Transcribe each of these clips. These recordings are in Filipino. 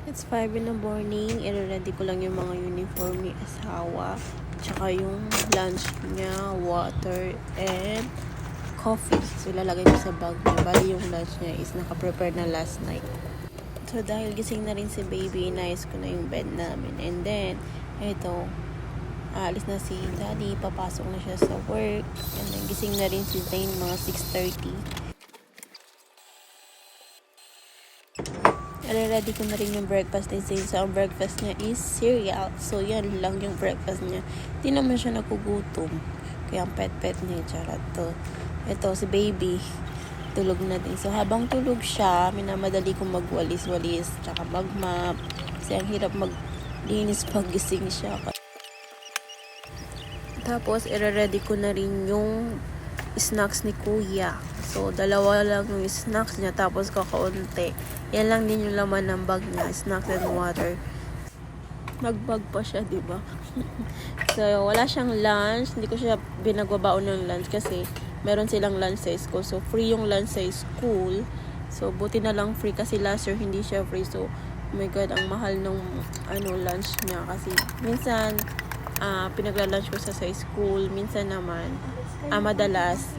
It's 5 in the morning. I-ready ko lang yung mga uniform ni asawa. Tsaka yung lunch niya, water, and coffee. So, ilalagay ko sa bag niya. Bali yung lunch niya is naka-prepare na last night. So, dahil gising na rin si baby, inayos ko na yung bed namin. And then, ito, aalis na si daddy. Papasok na siya sa work. And then, gising na rin si Zane mga 6:30. Ready ko na rin yung breakfast ni Zane. So, ang breakfast niya is cereal. So, yan lang yung breakfast niya. Hindi naman siya nagugutom. Kaya ang pet-pet niya, charot to. Ito, si baby. Tulog na din. So, habang tulog siya, minamadali kong magwalis-walis. Tsaka magmap. Kasi ang hirap maglinis pag gising siya. Tapos, i-ready ko na rin yung snacks ni kuya. So, dalawa lang yung snacks niya, tapos kakaunti. Yan lang din yung laman ng bag niya, snacks and water. Nagbag pa siya, diba? So, wala siyang lunch. Hindi ko siya binagbabaon ng lunch kasi meron silang lunch sa school. So, free yung lunch sa school. So, buti na lang free kasi last year hindi siya free. So, oh my God, ang mahal ng lunch niya kasi minsan pinagla-lunch ko sa school. Minsan naman, madalas,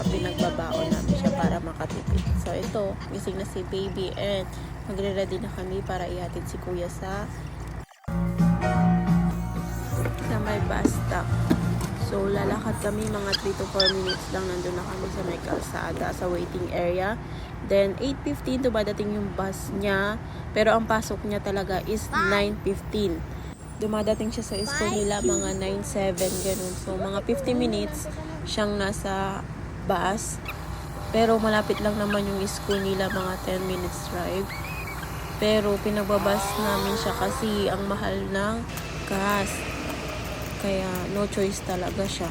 pinagbabaon namin siya para makatipid. So, ito, gising na si baby and magre-ready na kami para ihatid si kuya sa may bus stop. So, lalakad kami mga 3 to 4 minutes lang. Nandun na kami sa may kalsada, sa waiting area. Then, 8:15 dumadating yung bus niya. Pero ang pasok niya talaga is 9:15. Dumadating siya sa school nila mga 9:07, ganun. So, mga 50 minutes siyang nasa bus. Pero malapit lang naman yung school nila, mga 10 minutes drive. Pero pinagbabas namin siya kasi ang mahal ng gas. Kaya no choice talaga siya.